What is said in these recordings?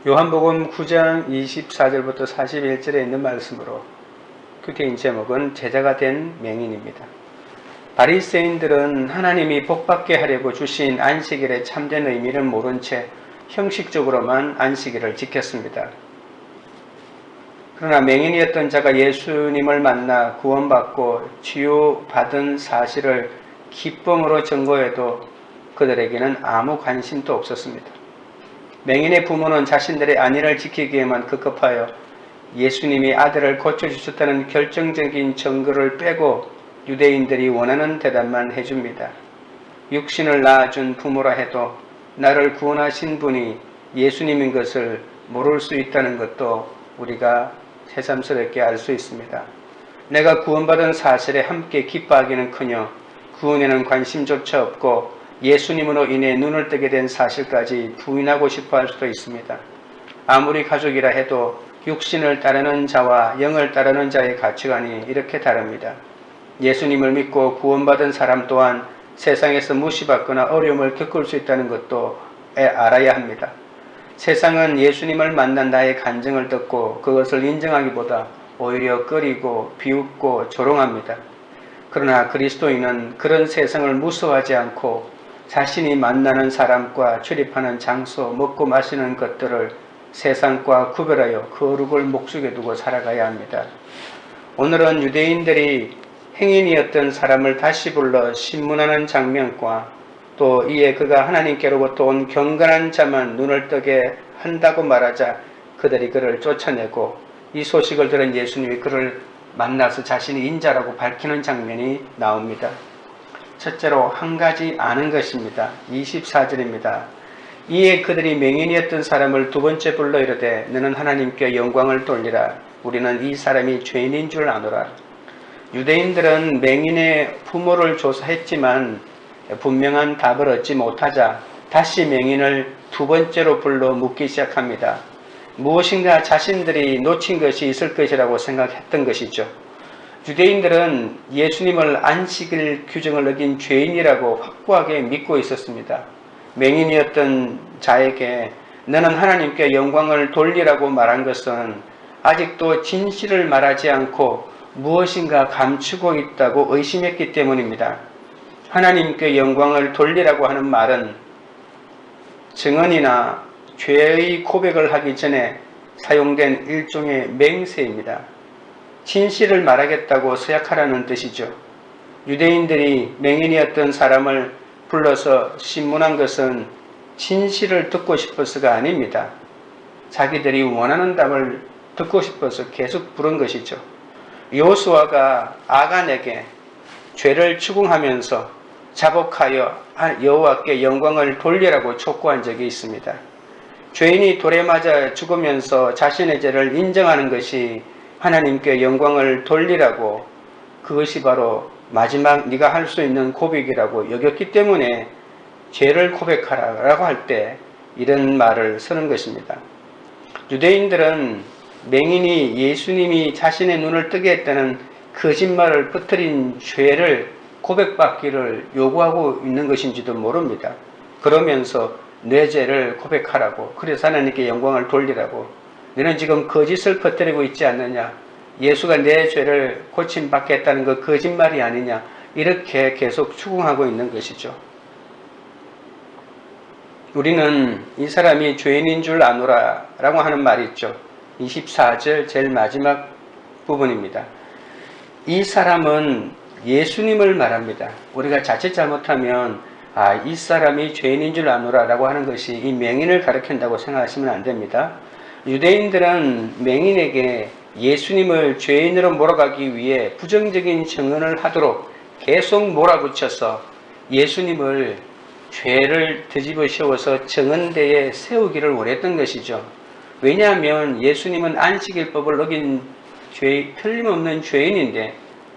요한복음 9장 24절부터 41절에 있는 말씀으로 큐티인 제목은 제자가 된 맹인입니다. 바리새인들은 하나님이 복받게 하려고 주신 안식일의 참된 의미를 모른 채 형식적으로만 안식일을 지켰습니다. 그러나 맹인이었던 자가 예수님을 만나 구원받고 치유받은 사실을 기쁨으로 전거해도 그들에게는 아무 관심도 없었습니다. 맹인의 부모는 자신들의 안위를 지키기에만 급급하여 예수님이 아들을 고쳐주셨다는 결정적인 증거를 빼고 유대인들이 원하는 대답만 해줍니다. 육신을 낳아준 부모라 해도 나를 구원하신 분이 예수님인 것을 모를 수 있다는 것도 우리가 새삼스럽게 알 수 있습니다. 내가 구원받은 사실에 함께 기뻐하기는커녕 구원에는 관심조차 없고 예수님으로 인해 눈을 뜨게 된 사실까지 부인하고 싶어 할 수도 있습니다. 아무리 가족이라 해도 육신을 따르는 자와 영을 따르는 자의 가치관이 이렇게 다릅니다. 예수님을 믿고 구원받은 사람 또한 세상에서 무시받거나 어려움을 겪을 수 있다는 것도 알아야 합니다. 세상은 예수님을 만난 나의 간증을 듣고 그것을 인정하기보다 오히려 꺼리고 비웃고 조롱합니다. 그러나 그리스도인은 그런 세상을 무서워하지 않고 자신이 만나는 사람과 출입하는 장소, 먹고 마시는 것들을 세상과 구별하여 거룩을 목적에 두고 살아가야 합니다. 오늘은 유대인들이 행인이었던 사람을 다시 불러 신문하는 장면과 또 이에 그가 하나님께로부터 온 경건한 자만 눈을 뜨게 한다고 말하자 그들이 그를 쫓아내고 이 소식을 들은 예수님이 그를 만나서 자신이 인자라고 밝히는 장면이 나옵니다. 첫째로 한 가지 아는 것입니다. 24절입니다. 이에 그들이 맹인이었던 사람을 두 번째 불러 이르되 너는 하나님께 영광을 돌리라. 우리는 이 사람이 죄인인 줄 아노라. 유대인들은 맹인의 부모를 조사했지만 분명한 답을 얻지 못하자 다시 맹인을 두 번째로 불러 묻기 시작합니다. 무엇인가 자신들이 놓친 것이 있을 것이라고 생각했던 것이죠. 유대인들은 예수님을 안식일 규정을 어긴 죄인이라고 확고하게 믿고 있었습니다. 맹인이었던 자에게 너는 하나님께 영광을 돌리라고 말한 것은 아직도 진실을 말하지 않고 무엇인가 감추고 있다고 의심했기 때문입니다. 하나님께 영광을 돌리라고 하는 말은 증언이나 죄의 고백을 하기 전에 사용된 일종의 맹세입니다. 진실을 말하겠다고 서약하라는 뜻이죠. 유대인들이 맹인이었던 사람을 불러서 신문한 것은 진실을 듣고 싶어서가 아닙니다. 자기들이 원하는 답을 듣고 싶어서 계속 부른 것이죠. 여호수아가 아간에게 죄를 추궁하면서 자복하여 여호와께 영광을 돌리라고 촉구한 적이 있습니다. 죄인이 돌에 맞아 죽으면서 자신의 죄를 인정하는 것이 하나님께 영광을 돌리라고, 그것이 바로 마지막 네가 할 수 있는 고백이라고 여겼기 때문에 죄를 고백하라고 할 때 이런 말을 쓰는 것입니다. 유대인들은 맹인이 예수님이 자신의 눈을 뜨게 했다는 거짓말을 퍼뜨린 죄를 고백받기를 요구하고 있는 것인지도 모릅니다. 그러면서 내 죄를 고백하라고, 그래서 하나님께 영광을 돌리라고, 너는 지금 거짓을 퍼뜨리고 있지 않느냐, 예수가 내 죄를 고침받게 했다는 거 거짓말이 아니냐, 이렇게 계속 추궁하고 있는 것이죠. 우리는 이 사람이 죄인인 줄 아노라 라고 하는 말이 있죠. 24절 제일 마지막 부분입니다. 이 사람은 예수님을 말합니다. 우리가 자칫 잘못하면 이 사람이 죄인인 줄 아노라 라고 하는 것이 이 맹인을 가리킨다고 생각하시면 안 됩니다. 유대인들은 맹인에게 예수님을 죄인으로 몰아가기 위해 부정적인 증언을 하도록 계속 몰아붙여서 예수님을 죄를 뒤집어 씌워서 정언대에 세우기를 원했던 것이죠. 왜냐하면 예수님은 안식일법을 어긴 틀림없는 죄인인데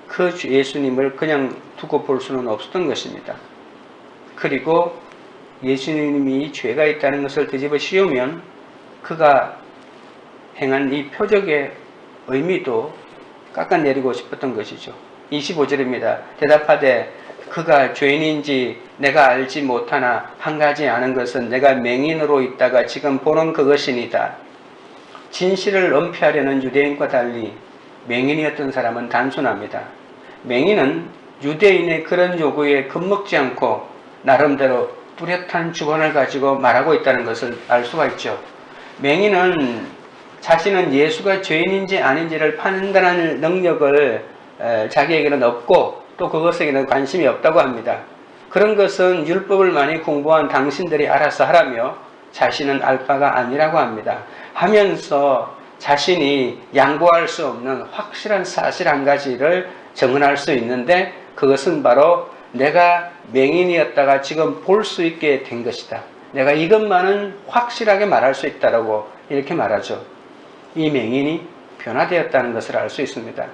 그 예수님을 그냥 두고 볼 수는 없었던 것입니다. 그리고 예수님이 죄가 있다는 것을 뒤집어 씌우면 그가 행한 이 표적의 의미도 깎아내리고 싶었던 것이죠. 25절입니다. 대답하되 그가 죄인인지 내가 알지 못하나 한 가지 아는 것은 내가 맹인으로 있다가 지금 보는 그것이니다. 진실을 은폐하려는 유대인과 달리 맹인이었던 사람은 단순합니다. 맹인은 유대인의 그런 요구에 겁먹지 않고 나름대로 뚜렷한 주관을 가지고 말하고 있다는 것을 알 수가 있죠. 맹인은 자신은 예수가 죄인인지 아닌지를 판단할 능력을 자기에게는 없고 또 그것에게는 관심이 없다고 합니다. 그런 것은 율법을 많이 공부한 당신들이 알아서 하라며 자신은 알 바가 아니라고 합니다. 하면서 자신이 양보할 수 없는 확실한 사실 한 가지를 증언할 수 있는데 그것은 바로 내가 맹인이었다가 지금 볼 수 있게 된 것이다. 내가 이것만은 확실하게 말할 수 있다라고 이렇게 말하죠. 이 맹인이 변화되었다는 것을 알 수 있습니다.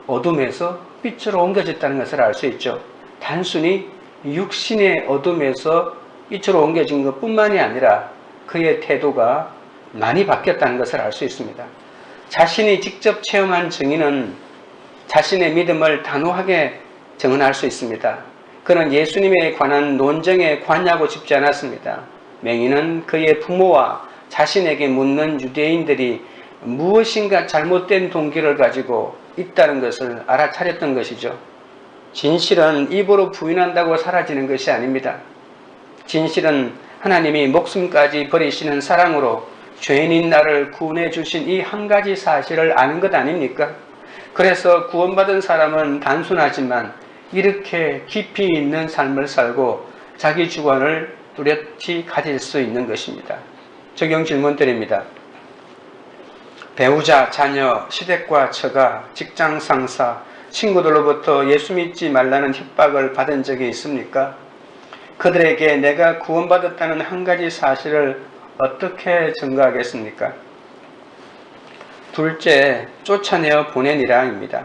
어둠에서 빛으로 옮겨졌다는 것을 알 수 있죠. 단순히 육신의 어둠에서 빛으로 옮겨진 것뿐만이 아니라 그의 태도가 많이 바뀌었다는 것을 알 수 있습니다. 자신이 직접 체험한 증인은 자신의 믿음을 단호하게 증언할 수 있습니다. 그는 예수님에 관한 논쟁에 관여하고 싶지 않았습니다. 맹인은 그의 부모와 자신에게 묻는 유대인들이 무엇인가 잘못된 동기를 가지고 있다는 것을 알아차렸던 것이죠. 진실은 입으로 부인한다고 사라지는 것이 아닙니다. 진실은 하나님이 목숨까지 버리시는 사랑으로 죄인인 나를 구원해 주신 이 한 가지 사실을 아는 것 아닙니까? 그래서 구원받은 사람은 단순하지만 이렇게 깊이 있는 삶을 살고 자기 주관을 뚜렷이 가질 수 있는 것입니다. 적용 질문 드립니다. 배우자, 자녀, 시댁과 처가, 직장 상사, 친구들로부터 예수 믿지 말라는 협박을 받은 적이 있습니까? 그들에게 내가 구원받았다는 한 가지 사실을 어떻게 증거하겠습니까? 둘째, 쫓아내어 보내니라입니다.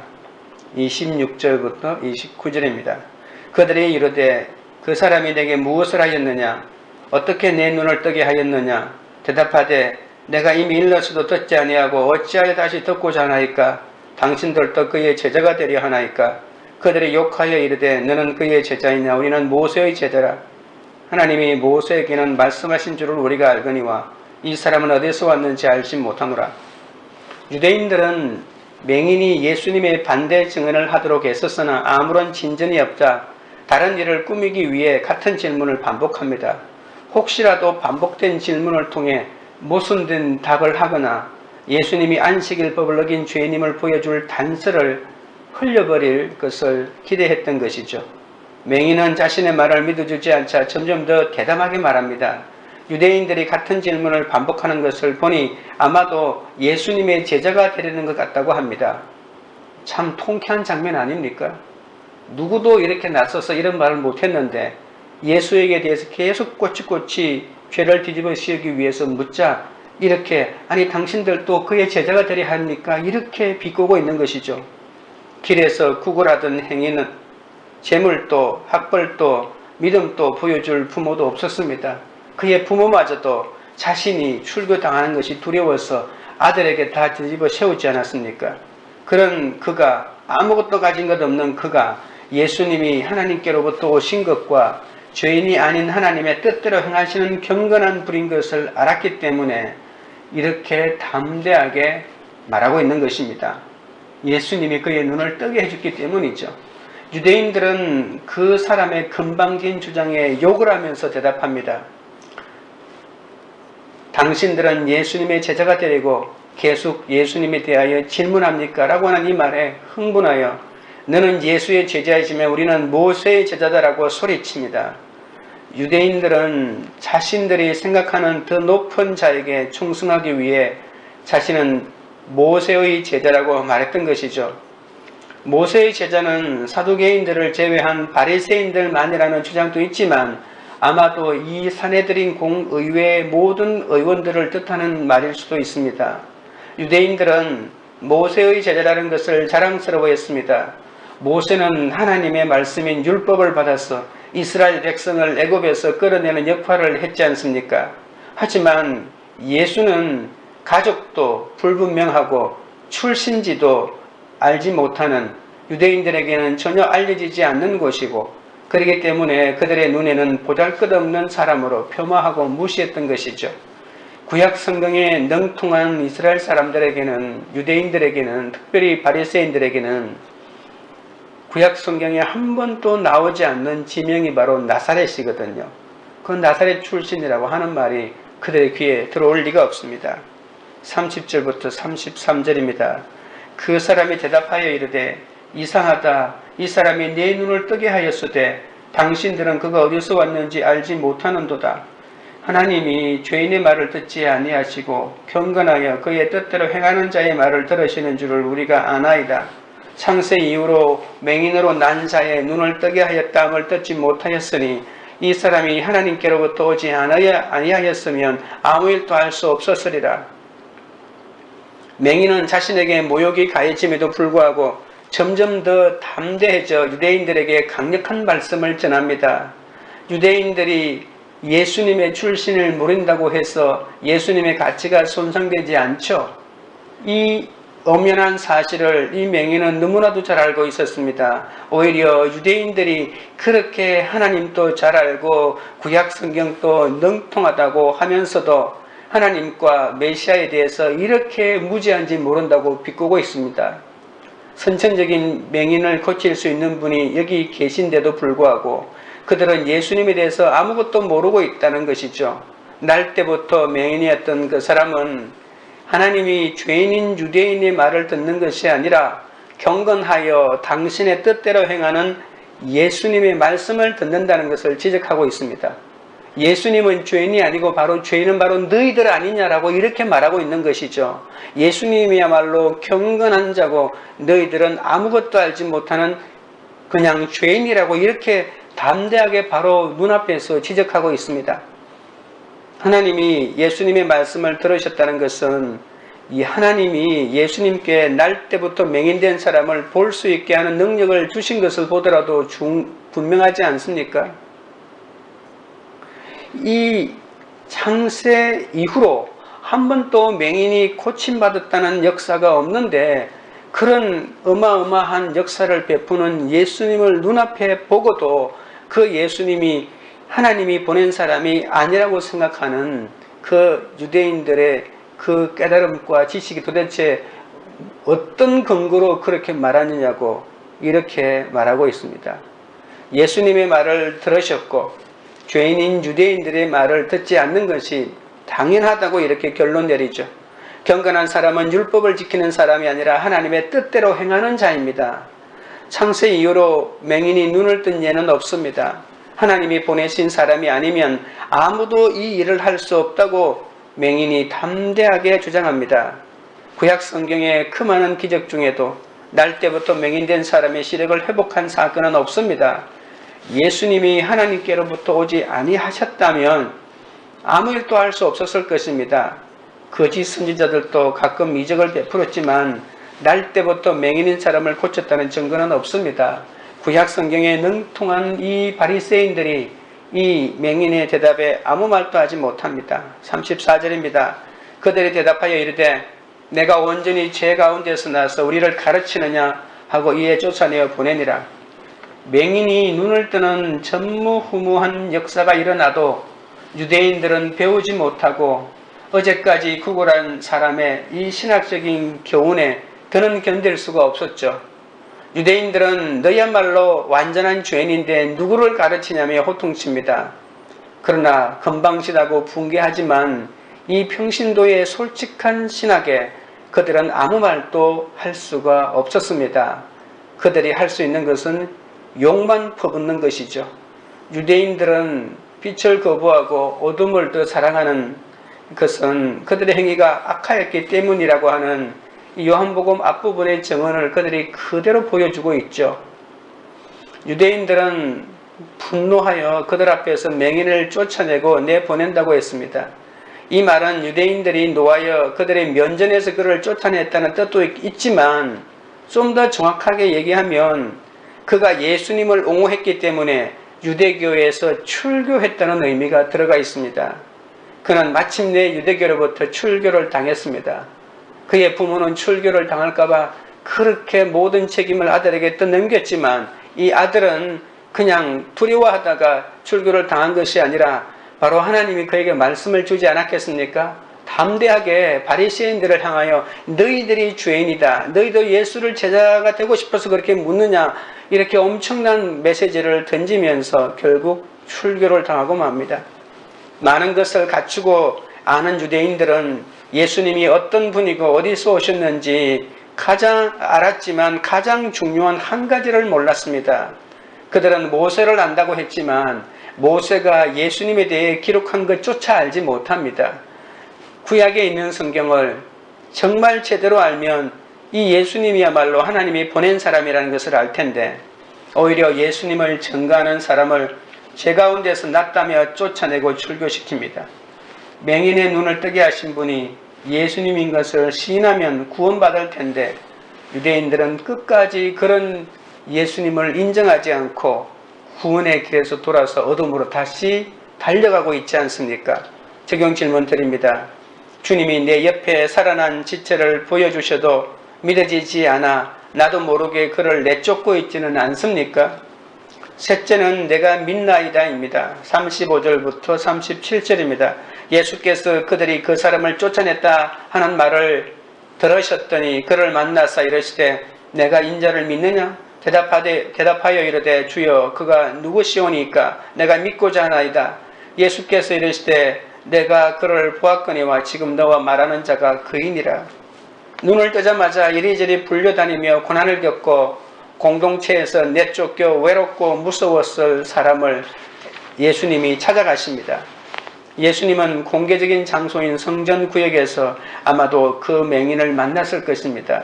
26절부터 29절입니다. 그들이 이르되 그 사람이 내게 무엇을 하였느냐? 어떻게 내 눈을 뜨게 하였느냐? 대답하되 내가 이미 일러서도 듣지 아니하고 어찌하여 다시 듣고자 하나이까? 당신들도 그의 제자가 되려 하나이까? 그들이 욕하여 이르되 너는 그의 제자이냐? 우리는 모세의 제자라. 하나님이 모세에게는 말씀하신 줄을 우리가 알거니와 이 사람은 어디서 왔는지 알지 못하노라. 유대인들은 맹인이 예수님의 반대 증언을 하도록 했었으나 아무런 진전이 없자 다른 일을 꾸미기 위해 같은 질문을 반복합니다. 혹시라도 반복된 질문을 통해 모순된 답을 하거나 예수님이 안식일법을 어긴 죄인임을 보여줄 단서를 흘려버릴 것을 기대했던 것이죠. 맹인은 자신의 말을 믿어주지 않자 점점 더 대담하게 말합니다. 유대인들이 같은 질문을 반복하는 것을 보니 아마도 예수님의 제자가 되려는 것 같다고 합니다. 참 통쾌한 장면 아닙니까? 누구도 이렇게 나서서 이런 말을 못했는데 예수에게 대해서 계속 꼬치꼬치 죄를 뒤집어 씌우기 위해서 묻자 이렇게 아니 당신들도 그의 제자가 되려 합니까? 이렇게 비꼬고 있는 것이죠. 길에서 구걸하던 행위는 재물도 학벌도 믿음도 보여줄 부모도 없었습니다. 그의 부모마저도 자신이 출교당하는 것이 두려워서 아들에게 다 뒤집어 세우지 않았습니까? 그런 그가 아무것도 가진 것 없는 그가 예수님이 하나님께로부터 오신 것과 죄인이 아닌 하나님의 뜻대로 행하시는 경건한 분인 것을 알았기 때문에 이렇게 담대하게 말하고 있는 것입니다. 예수님이 그의 눈을 뜨게 해줬기 때문이죠. 유대인들은 그 사람의 건방진 주장에 욕을 하면서 대답합니다. 당신들은 예수님의 제자가 되려고 계속 예수님에 대하여 질문합니까? 라고 하는 이 말에 흥분하여 너는 예수의 제자이지만 우리는 모세의 제자다라고 소리칩니다. 유대인들은 자신들이 생각하는 더 높은 자에게 충성하기 위해 자신은 모세의 제자라고 말했던 것이죠. 모세의 제자는 사두개인들을 제외한 바리새인들만이라는 주장도 있지만 아마도 이 사내들인 공의회의 모든 의원들을 뜻하는 말일 수도 있습니다. 유대인들은 모세의 제자라는 것을 자랑스러워했습니다. 모세는 하나님의 말씀인 율법을 받아서 이스라엘 백성을 애굽에서 끌어내는 역할을 했지 않습니까? 하지만 예수는 가족도 불분명하고 출신지도 알지 못하는 유대인들에게는 전혀 알려지지 않는 곳이고 그렇기 때문에 그들의 눈에는 보잘것없는 사람으로 폄하하고 무시했던 것이죠. 구약 성경에 능통한 이스라엘 사람들에게는, 유대인들에게는, 특별히 바리새인들에게는 구약 성경에 한 번도 나오지 않는 지명이 바로 나사렛이거든요. 그 나사렛 출신이라고 하는 말이 그들의 귀에 들어올 리가 없습니다. 30절부터 33절입니다. 그 사람이 대답하여 이르되 이상하다. 이 사람이 내 눈을 뜨게 하였으되 당신들은 그가 어디서 왔는지 알지 못하는도다. 하나님이 죄인의 말을 듣지 아니하시고 경건하여 그의 뜻대로 행하는 자의 말을 들으시는 줄을 우리가 아나이다. 창세 이후로 맹인으로 난 자의 눈을 뜨게 하였다함을 듣지 못하였으니 이 사람이 하나님께로부터 오지 아니하였으면 아무 일도 할 수 없었으리라. 맹인은 자신에게 모욕이 가해짐에도 불구하고 점점 더 담대해져 유대인들에게 강력한 말씀을 전합니다. 유대인들이 예수님의 출신을 모른다고 해서 예수님의 가치가 손상되지 않죠. 이 엄연한 사실을 이 맹인은 너무나도 잘 알고 있었습니다. 오히려 유대인들이 그렇게 하나님도 잘 알고 구약 성경도 능통하다고 하면서도 하나님과 메시아에 대해서 이렇게 무지한지 모른다고 비꼬고 있습니다. 선천적인 맹인을 고칠 수 있는 분이 여기 계신데도 불구하고 그들은 예수님에 대해서 아무것도 모르고 있다는 것이죠. 날 때부터 맹인이었던 그 사람은 하나님이 죄인인 유대인의 말을 듣는 것이 아니라 경건하여 당신의 뜻대로 행하는 예수님의 말씀을 듣는다는 것을 지적하고 있습니다. 예수님은 죄인이 아니고 죄인은 바로 너희들 아니냐라고 이렇게 말하고 있는 것이죠. 예수님이야말로 경건한 자고 너희들은 아무것도 알지 못하는 그냥 죄인이라고 이렇게 담대하게 바로 눈앞에서 지적하고 있습니다. 하나님이 예수님의 말씀을 들으셨다는 것은 이 하나님이 예수님께 날 때부터 맹인된 사람을 볼 수 있게 하는 능력을 주신 것을 보더라도 분명하지 않습니까? 이 창세 이후로 한 번도 맹인이 고침받았다는 역사가 없는데 그런 어마어마한 역사를 베푸는 예수님을 눈앞에 보고도 그 예수님이 하나님이 보낸 사람이 아니라고 생각하는 그 유대인들의 그 깨달음과 지식이 도대체 어떤 근거로 그렇게 말하느냐고 이렇게 말하고 있습니다. 예수님의 말을 들으셨고 죄인인 유대인들의 말을 듣지 않는 것이 당연하다고 이렇게 결론 내리죠. 경건한 사람은 율법을 지키는 사람이 아니라 하나님의 뜻대로 행하는 자입니다. 창세 이후로 맹인이 눈을 뜬 예는 없습니다. 하나님이 보내신 사람이 아니면 아무도 이 일을 할 수 없다고 맹인이 담대하게 주장합니다. 구약 성경의 그 많은 기적 중에도 날 때부터 맹인된 사람의 시력을 회복한 사건은 없습니다. 예수님이 하나님께로부터 오지 아니하셨다면 아무 일도 할 수 없었을 것입니다. 거짓 선지자들도 가끔 이적을 베풀었지만 날 때부터 맹인인 사람을 고쳤다는 증거는 없습니다. 구약 성경에 능통한 이 바리새인들이 이 맹인의 대답에 아무 말도 하지 못합니다. 34절입니다. 그들이 대답하여 이르되 내가 온전히 죄 가운데서 나서 우리를 가르치느냐 하고 이에 쫓아내어 보내니라. 맹인이 눈을 뜨는 전무후무한 역사가 일어나도 유대인들은 배우지 못하고 어제까지 구걸한 사람의 이 신학적인 교훈에 더는 견딜 수가 없었죠. 유대인들은 너희야말로 완전한 죄인인데 누구를 가르치냐며 호통칩니다. 그러나 건방지다고 붕괴하지만 이 평신도의 솔직한 신학에 그들은 아무 말도 할 수가 없었습니다. 그들이 할 수 있는 것은 욕만 퍼붓는 것이죠. 유대인들은 빛을 거부하고 어둠을 더 사랑하는 것은 그들의 행위가 악하였기 때문이라고 하는 요한복음 앞부분의 증언을 그들이 그대로 보여주고 있죠. 유대인들은 분노하여 그들 앞에서 맹인을 쫓아내고 내보낸다고 했습니다. 이 말은 유대인들이 노하여 그들의 면전에서 그를 쫓아냈다는 뜻도 있지만 좀 더 정확하게 얘기하면 그가 예수님을 옹호했기 때문에 유대교에서 출교했다는 의미가 들어가 있습니다. 그는 마침내 유대교로부터 출교를 당했습니다. 그의 부모는 출교를 당할까봐 그렇게 모든 책임을 아들에게 떠넘겼지만 이 아들은 그냥 두려워하다가 출교를 당한 것이 아니라 바로 하나님이 그에게 말씀을 주지 않았겠습니까? 담대하게 바리새인들을 향하여 너희들이 죄인이다. 너희도 예수를 제자가 되고 싶어서 그렇게 묻느냐. 이렇게 엄청난 메시지를 던지면서 결국 출교를 당하고 맙니다. 많은 것을 갖추고 아는 유대인들은 예수님이 어떤 분이고 어디서 오셨는지 가장 알았지만 가장 중요한 한 가지를 몰랐습니다. 그들은 모세를 안다고 했지만 모세가 예수님에 대해 기록한 것조차 알지 못합니다. 구약에 있는 성경을 정말 제대로 알면 이 예수님이야말로 하나님이 보낸 사람이라는 것을 알 텐데 오히려 예수님을 증거하는 사람을 죄 가운데서 났다며 쫓아내고 출교시킵니다. 맹인의 눈을 뜨게 하신 분이 예수님인 것을 시인하면 구원받을 텐데 유대인들은 끝까지 그런 예수님을 인정하지 않고 구원의 길에서 돌아서 어둠으로 다시 달려가고 있지 않습니까? 적용 질문 드립니다. 주님이 내 옆에 살아난 지체를 보여주셔도 믿어지지 않아 나도 모르게 그를 내쫓고 있지는 않습니까? 셋째는 내가 믿나이다입니다. 35절부터 37절입니다. 예수께서 그들이 그 사람을 쫓아냈다 하는 말을 들으셨더니 그를 만나사 이르시되 내가 인자를 믿느냐? 대답하여 이르되 주여 그가 누구시오니까 내가 믿고자 하나이다. 예수께서 이르시되 내가 그를 보았거니와 지금 너와 말하는 자가 그이니라. 눈을 뜨자마자 이리저리 불려다니며 고난을 겪고 공동체에서 내쫓겨 외롭고 무서웠을 사람을 예수님이 찾아가십니다. 예수님은 공개적인 장소인 성전 구역에서 아마도 그 맹인을 만났을 것입니다.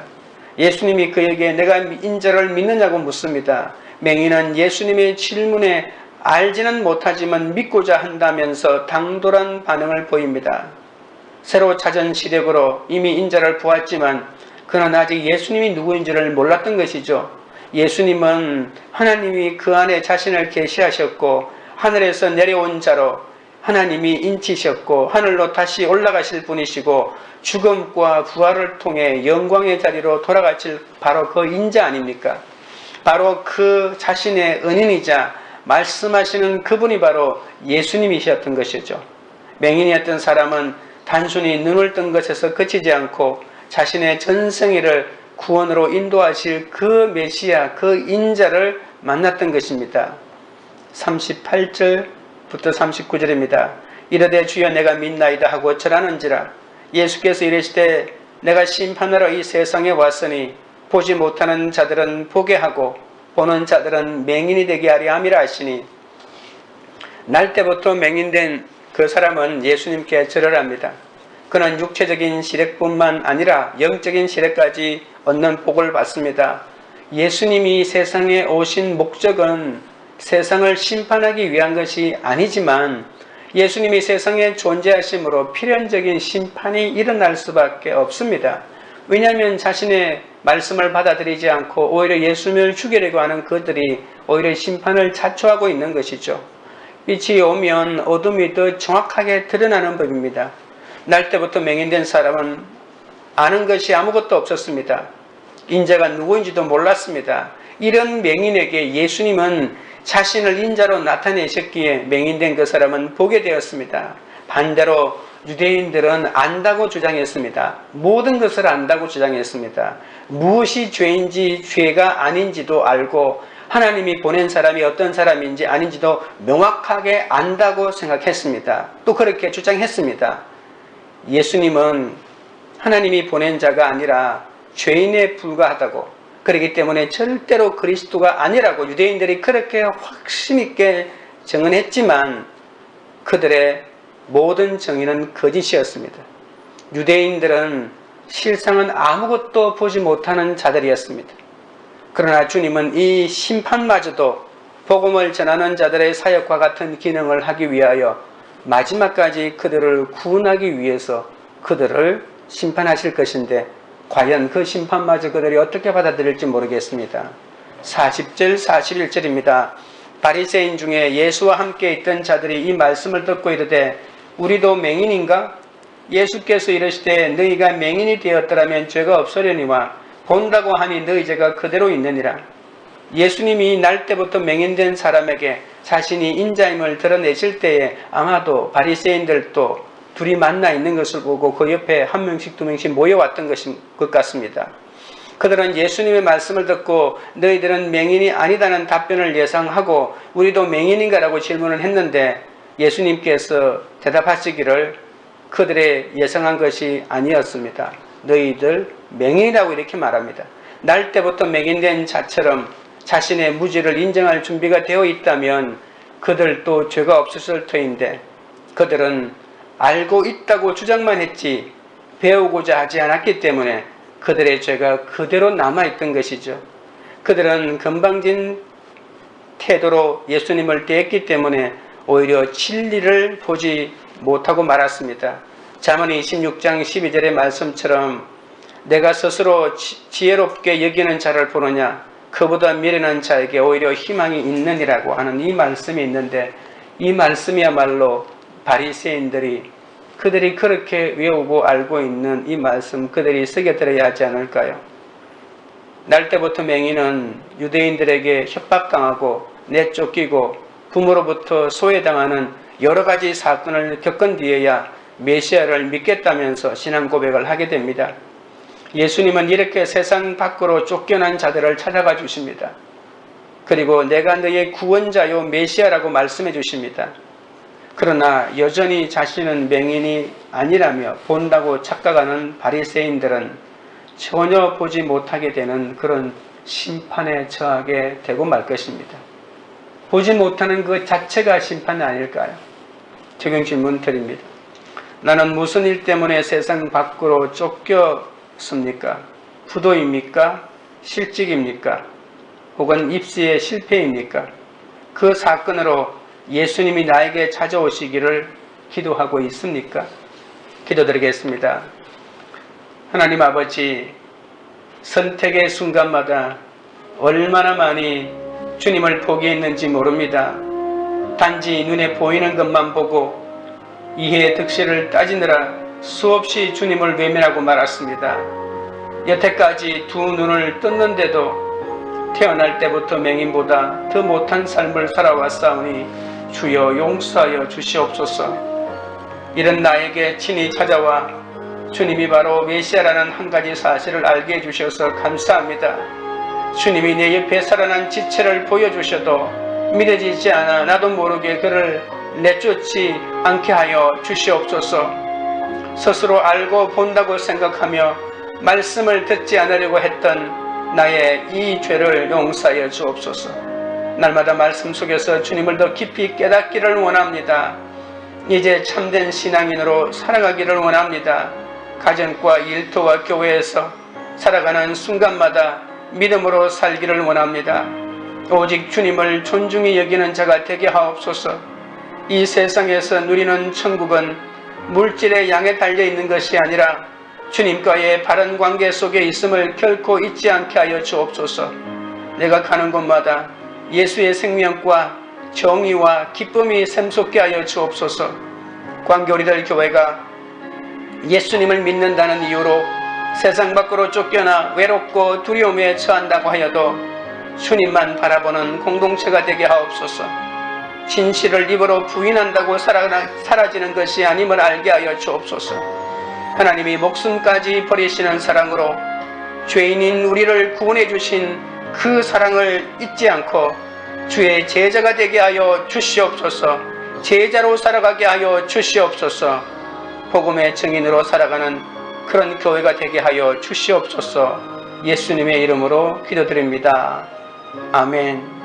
예수님이 그에게 내가 인자를 믿느냐고 묻습니다. 맹인은 예수님의 질문에 알지는 못하지만 믿고자 한다면서 당돌한 반응을 보입니다. 새로 찾은 시력으로 이미 인자를 보았지만 그는 아직 예수님이 누구인지를 몰랐던 것이죠. 예수님은 하나님이 그 안에 자신을 계시하셨고 하늘에서 내려온 자로 하나님이 인치셨고 하늘로 다시 올라가실 분이시고 죽음과 부활을 통해 영광의 자리로 돌아가실 바로 그 인자 아닙니까? 바로 그 자신의 은인이자 말씀하시는 그분이 바로 예수님이셨던 것이죠. 맹인이었던 사람은 단순히 눈을 뜬 것에서 그치지 않고 자신의 전생애를 구원으로 인도하실 그 메시아, 그 인자를 만났던 것입니다. 38절부터 39절입니다. 이르되 주여 내가 믿나이다 하고 절하는지라. 예수께서 이르시되 내가 심판하러 이 세상에 왔으니 보지 못하는 자들은 보게 하고 보는 자들은 맹인이 되게 하려 함이라 하시니 날 때부터 맹인된 그 사람은 예수님께 절을 합니다. 그는 육체적인 시력뿐만 아니라 영적인 시력까지 얻는 복을 받습니다. 예수님이 세상에 오신 목적은 세상을 심판하기 위한 것이 아니지만 예수님이 세상에 존재하심으로 필연적인 심판이 일어날 수밖에 없습니다. 왜냐하면 자신의 말씀을 받아들이지 않고 오히려 예수님을 죽이려고 하는 그들이 오히려 심판을 자초하고 있는 것이죠. 빛이 오면 어둠이 더 정확하게 드러나는 법입니다. 날 때부터 맹인된 사람은 아는 것이 아무것도 없었습니다. 인자가 누구인지도 몰랐습니다. 이런 맹인에게 예수님은 자신을 인자로 나타내셨기에 맹인된 그 사람은 보게 되었습니다. 반대로 유대인들은 안다고 주장했습니다. 모든 것을 안다고 주장했습니다. 무엇이 죄인지 죄가 아닌지도 알고 하나님이 보낸 사람이 어떤 사람인지 아닌지도 명확하게 안다고 생각했습니다. 또 그렇게 주장했습니다. 예수님은 하나님이 보낸 자가 아니라 죄인에 불과하다고, 그렇기 때문에 절대로 그리스도가 아니라고 유대인들이 그렇게 확신 있게 증언했지만 그들의 모든 정의는 거짓이었습니다. 유대인들은 실상은 아무것도 보지 못하는 자들이었습니다. 그러나 주님은 이 심판마저도 복음을 전하는 자들의 사역과 같은 기능을 하기 위하여 마지막까지 그들을 구원하기 위해서 그들을 심판하실 것인데 과연 그 심판마저 그들이 어떻게 받아들일지 모르겠습니다. 40절 41절입니다. 바리새인 중에 예수와 함께 있던 자들이 이 말씀을 듣고 이르되 우리도 맹인인가? 예수께서 이르시되 너희가 맹인이 되었더라면 죄가 없으려니와 본다고 하니 너희 죄가 그대로 있느니라. 예수님이 날 때부터 맹인된 사람에게 자신이 인자임을 드러내실 때에 아마도 바리새인들도 둘이 만나 있는 것을 보고 그 옆에 한 명씩 두 명씩 모여왔던 것 같습니다. 그들은 예수님의 말씀을 듣고 너희들은 맹인이 아니다는 답변을 예상하고 우리도 맹인인가라고 질문을 했는데 예수님께서 대답하시기를 그들의 예상한 것이 아니었습니다. 너희들 맹인이라고 이렇게 말합니다. 날 때부터 맹인된 자처럼 자신의 무지를 인정할 준비가 되어 있다면 그들도 죄가 없었을 터인데 그들은 알고 있다고 주장만 했지 배우고자 하지 않았기 때문에 그들의 죄가 그대로 남아있던 것이죠. 그들은 건방진 태도로 예수님을 대했기 때문에 오히려 진리를 보지 못하고 말았습니다. 잠언 26장 12절의 말씀처럼 내가 스스로 지혜롭게 여기는 자를 보느냐 그보다 미련한 자에게 오히려 희망이 있느니라고 하는 이 말씀이 있는데 이 말씀이야말로 바리새인들이 그들이 그렇게 외우고 알고 있는 이 말씀 그들이 쓰게 들어야 하지 않을까요? 날 때부터 맹인은 유대인들에게 협박당하고 내쫓기고 부모로부터 소외당하는 여러 가지 사건을 겪은 뒤에야 메시아를 믿겠다면서 신앙 고백을 하게 됩니다. 예수님은 이렇게 세상 밖으로 쫓겨난 자들을 찾아가 주십니다. 그리고 내가 너의 구원자요 메시아라고 말씀해 주십니다. 그러나 여전히 자신은 맹인이 아니라며 본다고 착각하는 바리새인들은 전혀 보지 못하게 되는 그런 심판에 처하게 되고 말 것입니다. 보지 못하는 그 자체가 심판이 아닐까요? 적용 질문 드립니다. 나는 무슨 일 때문에 세상 밖으로 쫓겼습니까? 부도입니까? 실직입니까? 혹은 입시의 실패입니까? 그 사건으로 예수님이 나에게 찾아오시기를 기도하고 있습니까? 기도드리겠습니다. 하나님 아버지, 선택의 순간마다 얼마나 많이 주님을 포기했는지 모릅니다. 단지 눈에 보이는 것만 보고 이해의 득실을 따지느라 수없이 주님을 외면하고 말았습니다. 여태까지 두 눈을 떴는데도 태어날 때부터 맹인보다 더 못한 삶을 살아왔사오니 주여 용서하여 주시옵소서. 이런 나에게 친히 찾아와 주님이 바로 메시아라는 한 가지 사실을 알게 해주셔서 감사합니다. 주님이 내 옆에 살아난 지체를 보여주셔도 믿어지지 않아 나도 모르게 그를 내쫓지 않게 하여 주시옵소서. 스스로 알고 본다고 생각하며 말씀을 듣지 않으려고 했던 나의 이 죄를 용서하여 주옵소서. 날마다 말씀 속에서 주님을 더 깊이 깨닫기를 원합니다. 이제 참된 신앙인으로 살아가기를 원합니다. 가정과 일터와 교회에서 살아가는 순간마다 믿음으로 살기를 원합니다. 오직 주님을 존중히 여기는 자가 되게 하옵소서. 이 세상에서 누리는 천국은 물질의 양에 달려있는 것이 아니라 주님과의 바른 관계 속에 있음을 결코 잊지 않게 하여 주옵소서. 내가 가는 곳마다 예수의 생명과 정의와 기쁨이 샘솟게 하여 주옵소서. 광교리들 교회가 예수님을 믿는다는 이유로 세상 밖으로 쫓겨나 외롭고 두려움에 처한다고 하여도 주님만 바라보는 공동체가 되게 하옵소서. 진실을 입으로 부인한다고 사라지는 것이 아님을 알게 하여 주옵소서. 하나님이 목숨까지 버리시는 사랑으로 죄인인 우리를 구원해 주신 그 사랑을 잊지 않고 주의 제자가 되게 하여 주시옵소서. 제자로 살아가게 하여 주시옵소서. 복음의 증인으로 살아가는 그런 교회가 되게 하여 주시옵소서. 예수님의 이름으로 기도드립니다. 아멘.